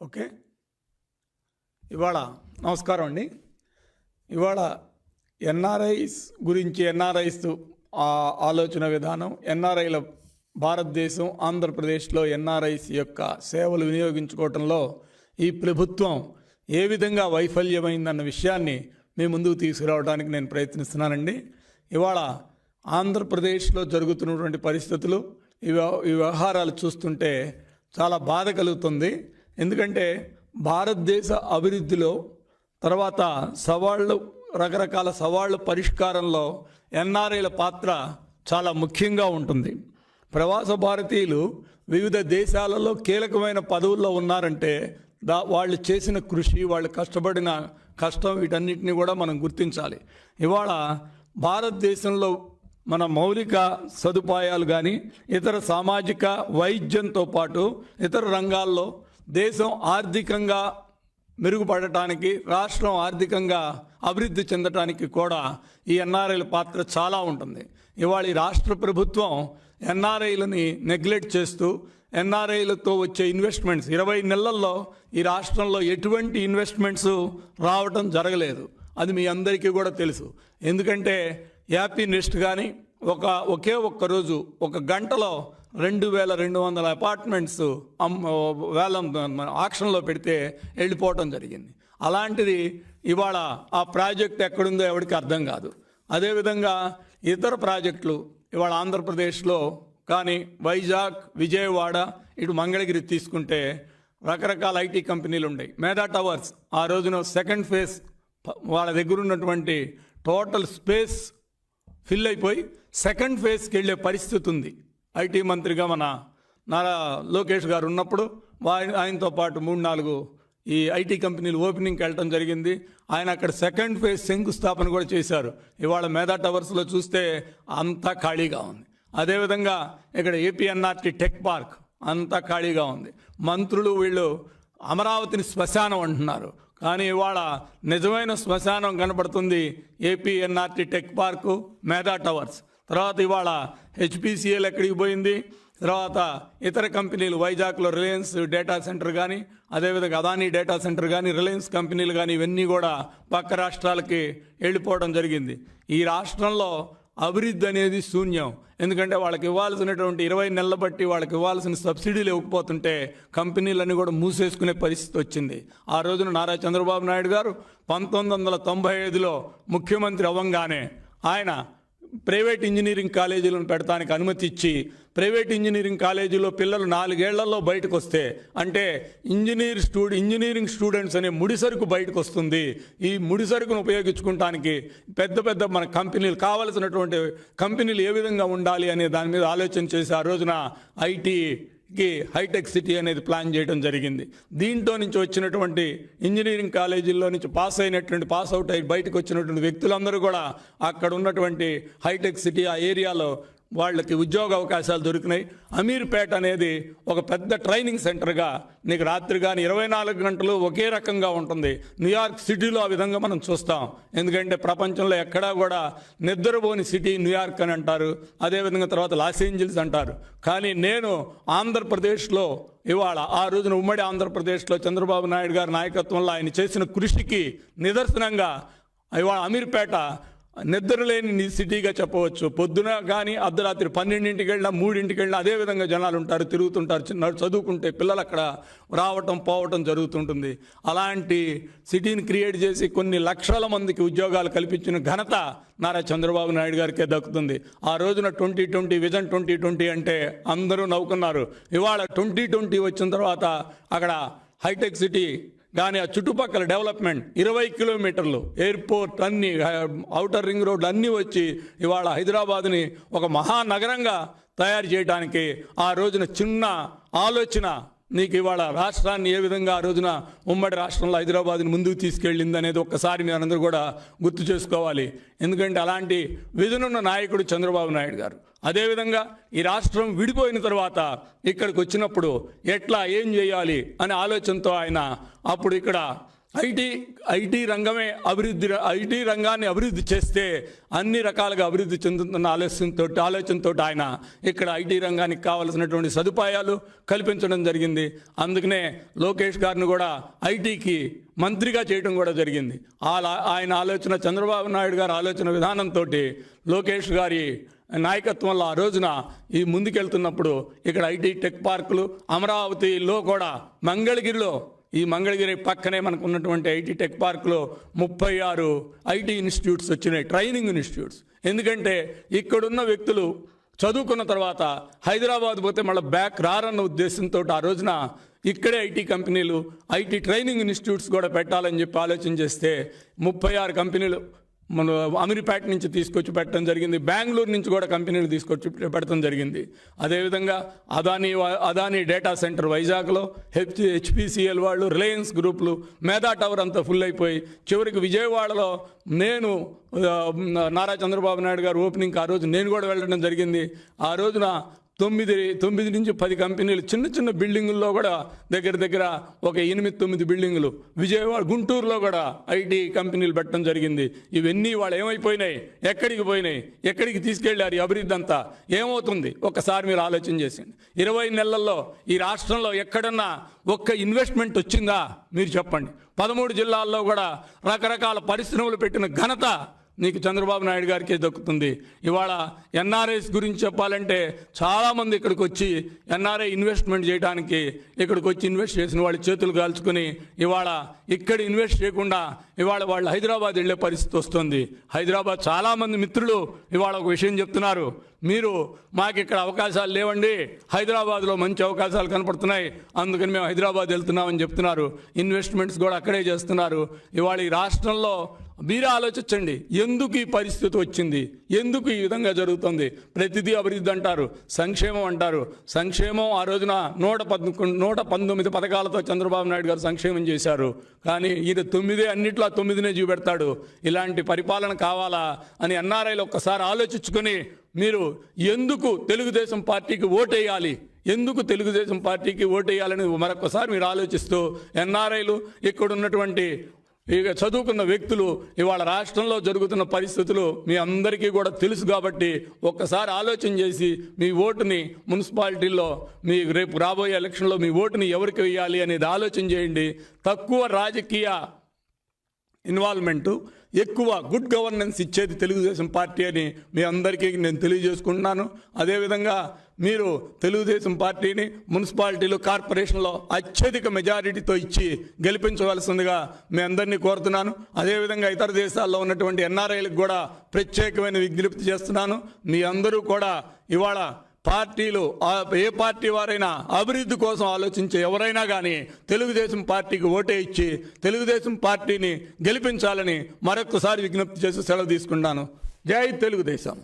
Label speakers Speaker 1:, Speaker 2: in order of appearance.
Speaker 1: Okay, ఇవాళ నమస్కారం అండి. ఇవాళ ఎన్ఆర్ఐస్ గురించి, ఎన్ఆర్ఐస్ ఆలోచన విధానం, ఎన్ఆర్ఐల భారతదేశం, ఆంధ్రప్రదేశ్లో ఎన్ఆర్ఐస్ యొక్క సేవలు వినియోగించుకోవటంలో ఈ ప్రభుత్వం ఏ విధంగా వైఫల్యమైందన్న విషయాన్ని మీ ముందుకు తీసుకురావడానికి నేను ప్రయత్నిస్తున్నానండి. ఇవాళ ఆంధ్రప్రదేశ్లో జరుగుతున్నటువంటి పరిస్థితులు, ఈ వ్యవహారాలు చూస్తుంటే చాలా బాధ కలుగుతుంది. ఎందుకంటే భారతదేశ అభివృద్ధిలో, తర్వాత రకరకాల సవాళ్ళ పరిష్కారంలో ఎన్ఆర్ఐల పాత్ర చాలా ముఖ్యంగా ఉంటుంది. ప్రవాస భారతీయులు వివిధ దేశాలలో కీలకమైన పదవుల్లో ఉన్నారంటే వాళ్ళు చేసిన కృషి, వాళ్ళు కష్టపడిన కష్టం, వీటన్నిటిని కూడా మనం గుర్తించాలి. ఇవాళ భారతదేశంలో మన మౌలిక సదుపాయాలు కానీ, ఇతర సామాజిక, వైద్యంతో పాటు ఇతర రంగాల్లో దేశం ఆర్థికంగా మెరుగుపడటానికి, రాష్ట్రం ఆర్థికంగా అభివృద్ధి చెందటానికి కూడా ఈ ఎన్ఆర్ఐల పాత్ర చాలా ఉంటుంది. ఇవాళ ఈ రాష్ట్ర ప్రభుత్వం ఎన్ఆర్ఐలని నెగ్లెక్ట్ చేస్తూ, ఎన్ఆర్ఐలతో వచ్చే ఇన్వెస్ట్మెంట్స్ 20 నెలల్లో ఈ రాష్ట్రంలో ఎటువంటి ఇన్వెస్ట్మెంట్స్ రావటం జరగలేదు. అది మీ అందరికీ కూడా తెలుసు. ఎందుకంటే హ్యాపీ నెస్ట్ కానీ ఒకే ఒక్క రోజు, ఒక గంటలో 2200 అపార్ట్మెంట్స్ వేలం ఆక్షన్లో పెడితే వెళ్ళిపోవటం జరిగింది. అలాంటిది ఇవాళ ఆ ప్రాజెక్ట్ ఎక్కడుందో ఎవరికి అర్థం కాదు. అదేవిధంగా ఇతర ప్రాజెక్టులు ఇవాళ ఆంధ్రప్రదేశ్లో కానీ, వైజాగ్, విజయవాడ, ఇటు మంగళగిరి తీసుకుంటే రకరకాల ఐటీ కంపెనీలు ఉన్నాయి. మేధా టవర్స్ ఆ రోజున సెకండ్ ఫేజ్ వాళ్ళ దగ్గర ఉన్నటువంటి టోటల్ స్పేస్ ఫిల్ అయిపోయి సెకండ్ ఫేజ్కి వెళ్ళే పరిస్థితి ఉంది. ఐటీ మంత్రిగా మన నారా లోకేష్ గారు ఉన్నప్పుడు ఆయనతో పాటు 3-4 ఈ ఐటీ కంపెనీలు ఓపెనింగ్కి వెళ్ళటం జరిగింది. ఆయన అక్కడ సెకండ్ ఫేజ్ శంకుస్థాపన కూడా చేశారు. ఇవాళ మేధా టవర్స్లో చూస్తే అంతా ఖాళీగా ఉంది. అదేవిధంగా ఇక్కడ ఏపీఎన్ఆర్టీ టెక్ పార్క్ అంతా ఖాళీగా ఉంది. మంత్రులు వీళ్ళు అమరావతిని శ్మశానం అంటున్నారు, కానీ ఇవాళ నిజమైన శ్మశానం కనబడుతుంది ఏపీఎన్ఆర్టీ టెక్ పార్కు, మేధా టవర్స్. తర్వాత ఇవాళ హెచ్పిసిఎల్ ఎక్కడికి పోయింది, తర్వాత ఇతర కంపెనీలు వైజాగ్లో రిలయన్స్ డేటా సెంటర్ కానీ, అదేవిధంగా అదానీ డేటా సెంటర్ కానీ, రిలయన్స్ కంపెనీలు కానీ, ఇవన్నీ కూడా పక్క రాష్ట్రాలకి వెళ్ళిపోవడం జరిగింది. ఈ రాష్ట్రంలో అభివృద్ధి అనేది శూన్యం. ఎందుకంటే వాళ్ళకి ఇవ్వాల్సినటువంటి 20 నెలల బట్టి వాళ్ళకి ఇవ్వాల్సిన సబ్సిడీలు ఇవ్వకపోతుంటే కంపెనీలన్నీ కూడా మూసేసుకునే పరిస్థితి వచ్చింది. ఆ రోజున నారా చంద్రబాబు నాయుడు గారు 1995లో ముఖ్యమంత్రి అవ్వంగానే ఆయన ప్రైవేట్ ఇంజనీరింగ్ కాలేజీలను పెడతానికి అనుమతి ఇచ్చి, ప్రైవేట్ ఇంజనీరింగ్ కాలేజీలో పిల్లలు 4 ఏళ్లలో బయటకు వస్తే, అంటే ఇంజనీరింగ్ స్టూడెంట్స్ అనే ముడిసరుకు బయటకు వస్తుంది. ఈ ముడిసరుకును ఉపయోగించుకోవటానికి పెద్ద మన కంపెనీలు, కావలసినటువంటి కంపెనీలు ఏ విధంగా ఉండాలి అనే దాని మీద ఆలోచన చేసి ఆ రోజున ఐటీకి హైటెక్ సిటీ అనేది ప్లాన్ చేయడం జరిగింది. దీంట్లో నుంచి వచ్చినటువంటి ఇంజనీరింగ్ కాలేజీల్లో నుంచి పాస్ అవుట్ అయ్యి బయటకు వచ్చినటువంటి వ్యక్తులందరూ కూడా అక్కడ ఉన్నటువంటి హైటెక్ సిటీ ఆ ఏరియాలో వాళ్ళకి ఉద్యోగ అవకాశాలు దొరికినాయి. అమీర్పేట అనేది ఒక పెద్ద ట్రైనింగ్ సెంటర్గా నీకు రాత్రి కానీ 24 గంటలు ఒకే రకంగా ఉంటుంది. న్యూయార్క్ సిటీలో ఆ విధంగా మనం చూస్తాం. ఎందుకంటే ప్రపంచంలో ఎక్కడా కూడా నిద్రపోని సిటీ న్యూయార్క్ అని అంటారు, అదేవిధంగా తర్వాత లాస్ ఏంజల్స్ అంటారు. కానీ నేను ఆంధ్రప్రదేశ్లో ఇవాళ, ఆ రోజున ఉమ్మడి ఆంధ్రప్రదేశ్లో చంద్రబాబు నాయుడు గారి నాయకత్వంలో ఆయన చేసిన కృషికి నిదర్శనంగా ఇవాళ అమీర్పేట నిద్రలేని సిటీగా చెప్పవచ్చు. పొద్దున కానీ అర్ధరాత్రి 12ంటికి వెళ్ళినా 3ంటికి వెళ్ళినా అదేవిధంగా జనాలు ఉంటారు, తిరుగుతుంటారు. చదువుకుంటే పిల్లలు అక్కడ రావటం పోవటం జరుగుతుంటుంది. అలాంటి సిటీని క్రియేట్ చేసి కొన్ని లక్షల మందికి ఉద్యోగాలు కల్పించిన ఘనత నారా చంద్రబాబు నాయుడు గారికే దక్కుతుంది. ఆ రోజున 2020 విజన్ 2020 అంటే అందరూ నవ్వుకున్నారు. ఇవాళ 2020 వచ్చిన తర్వాత అక్కడ హైటెక్ సిటీ కానీ ఆ చుట్టుపక్కల డెవలప్మెంట్ 20 కిలోమీటర్లు, ఎయిర్పోర్ట్ అన్నీ, ఔటర్ రింగ్ రోడ్లు అన్నీ వచ్చి ఇవాళ హైదరాబాద్ని ఒక మహానగరంగా తయారు చేయడానికి ఆ రోజున చిన్న ఆలోచన నీకు ఇవాళ రాష్ట్రాన్ని ఏ విధంగా ఆ రోజున ఉమ్మడి రాష్ట్రంలో హైదరాబాద్ని ముందుకు తీసుకెళ్ళింది అనేది ఒక్కసారి మీరందరూ కూడా గుర్తు చేసుకోవాలి. ఎందుకంటే అలాంటి విజనున్న నాయకుడు చంద్రబాబు నాయుడు గారు. అదేవిధంగా ఈ రాష్ట్రం విడిపోయిన తర్వాత ఇక్కడికి వచ్చినప్పుడు ఎట్లా ఏం చేయాలి అనే ఆలోచనతో ఆయన అప్పుడు ఇక్కడ ఐటీ రంగాన్ని అభివృద్ధి చేస్తే అన్ని రకాలుగా అభివృద్ధి చెందుతున్న ఆలోచనతో ఆయన ఇక్కడ ఐటీ రంగానికి కావలసినటువంటి సదుపాయాలు కల్పించడం జరిగింది. అందుకనే లోకేష్ గారిని కూడా ఐటీకి మంత్రిగా చేయడం కూడా జరిగింది. ఆయన ఆలోచన, చంద్రబాబు నాయుడు గారి ఆలోచన విధానంతో లోకేష్ గారి నాయకత్వంలో ఆ రోజున ఈ ముందుకెళ్తున్నప్పుడు ఇక్కడ ఐటీ టెక్ పార్కులు, అమరావతిలో కూడా మంగళగిరి పక్కనే మనకు ఉన్నటువంటి ఐటీ టెక్ పార్క్లో 36 ఐటీ ఇన్స్టిట్యూట్స్ వచ్చినాయి, ట్రైనింగ్ ఇన్స్టిట్యూట్స్. ఎందుకంటే ఇక్కడున్న వ్యక్తులు చదువుకున్న తర్వాత హైదరాబాద్ పోతే మళ్ళీ బ్యాక్ రారన్న ఉద్దేశంతో ఆ రోజున ఇక్కడే ఐటీ కంపెనీలు, ఐటీ ట్రైనింగ్ ఇన్స్టిట్యూట్స్ కూడా పెట్టాలని చెప్పి ఆలోచన చేస్తే 36 కంపెనీలు మన అమీర్పేట నుంచి తీసుకొచ్చి పెట్టడం జరిగింది. బెంగళూరు నుంచి కూడా కంపెనీలు తీసుకొచ్చి పెట్టడం జరిగింది. అదేవిధంగా అదానీ డేటా సెంటర్ వైజాగ్లో, హెచ్పిసిఎల్ వాళ్ళు, రిలయన్స్ గ్రూపులు, మేధా టవర్ అంతా ఫుల్ అయిపోయి చివరికి విజయవాడలో నేను నారా చంద్రబాబు నాయుడు గారు ఓపెనింగ్కి ఆ రోజు నేను కూడా వెళ్ళడం జరిగింది. ఆ రోజున 9 నుంచి 10 కంపెనీలు, చిన్న బిల్డింగుల్లో కూడా దగ్గర ఒక 8-9 బిల్డింగులు, విజయవాడ, గుంటూరులో కూడా ఐటీ కంపెనీలు పెట్టడం జరిగింది. ఇవన్నీ వాళ్ళు ఏమైపోయినాయి, ఎక్కడికి తీసుకెళ్లారు? ఈ అభివృద్ధి అంతా ఏమవుతుంది? ఒక్కసారి మీరు ఆలోచన చేసింది. 20 నెలల్లో ఈ రాష్ట్రంలో ఎక్కడన్నా ఒక్క ఇన్వెస్ట్మెంట్ వచ్చిందా మీరు చెప్పండి. 13 జిల్లాల్లో కూడా రకరకాల పరిశ్రమలు పెట్టిన ఘనత నీకు చంద్రబాబు నాయుడు గారికే దక్కుతుంది. ఇవాళ ఎన్ఆర్ఐస్ గురించి చెప్పాలంటే చాలామంది ఇక్కడికి వచ్చి ఎన్ఆర్ఐ ఇన్వెస్ట్మెంట్ చేయడానికి ఇక్కడికి వచ్చి ఇన్వెస్ట్ చేసిన వాళ్ళు చేతులు కాల్చుకొని ఇవాళ ఇక్కడ ఇన్వెస్ట్ చేయకుండా ఇవాళ వాళ్ళు హైదరాబాద్ వెళ్ళే పరిస్థితి వస్తుంది. హైదరాబాద్ చాలామంది మిత్రులు ఇవాళ ఒక విషయం చెప్తున్నారు, మీరు మాకు ఇక్కడ అవకాశాలు లేవండి, హైదరాబాద్లో మంచి అవకాశాలు కనపడుతున్నాయి, అందుకని మేము హైదరాబాద్ వెళ్తున్నామని చెప్తున్నారు. ఇన్వెస్ట్మెంట్స్ కూడా అక్కడే చేస్తున్నారు. ఇవాళ ఈ రాష్ట్రంలో మీరే ఆలోచించండి, ఎందుకు ఈ పరిస్థితి వచ్చింది, ఎందుకు ఈ విధంగా జరుగుతుంది? ప్రతిదీ అభివృద్ధి అంటారు, సంక్షేమం అంటారు. సంక్షేమం ఆ రోజున 119 పథకాలతో చంద్రబాబు నాయుడు గారు సంక్షేమం చేశారు. కానీ ఈయన 9 అన్నిట్లో 9నే చూపెడతాడు. ఇలాంటి పరిపాలన కావాలా అని ఎన్ఆర్ఐలు ఒక్కసారి ఆలోచించుకొని మీరు ఎందుకు తెలుగుదేశం పార్టీకి ఓటేయాలి, ఎందుకు తెలుగుదేశం పార్టీకి ఓటేయాలని మరొకసారి మీరు ఆలోచిస్తూ, ఎన్ఆర్ఐలు ఇక్కడ ఉన్నటువంటి ఇక చదువుకున్న వ్యక్తులు ఇవాళ రాష్ట్రంలో జరుగుతున్న పరిస్థితులు మీ అందరికీ కూడా తెలుసు కాబట్టి ఒక్కసారి ఆలోచన చేసి మీ ఓటుని మున్సిపాలిటీల్లో మీ రేపు రాబోయే ఎలక్షన్లో మీ ఓటుని ఎవరికి వేయాలి అనేది ఆలోచన చేయండి. తక్కువ రాజకీయ ఇన్వాల్వ్మెంటు, ఎక్కువ గుడ్ గవర్నెన్స్ ఇచ్చేది తెలుగుదేశం పార్టీ అని మీ అందరికీ నేను తెలియజేసుకుంటున్నాను. అదేవిధంగా మీరు తెలుగుదేశం పార్టీని మున్సిపాలిటీలు, కార్పొరేషన్లో అత్యధిక మెజారిటీతో ఇచ్చి గెలిపించవలసిందిగా మీ అందరినీ కోరుతున్నాను. అదేవిధంగా ఇతర దేశాల్లో ఉన్నటువంటి ఎన్ఆర్ఐలకు కూడా ప్రత్యేకమైన విజ్ఞప్తి చేస్తున్నాను. మీ అందరూ కూడా ఇవాళ పార్టీలు, ఏ పార్టీ వారైనా అభివృద్ధి కోసం ఆలోచించే ఎవరైనా కానీ తెలుగుదేశం పార్టీకి ఓటే ఇచ్చి తెలుగుదేశం పార్టీని గెలిపించాలని మరొకసారి విజ్ఞప్తి చేసి సెలవు తీసుకుంటాను. జై తెలుగుదేశం.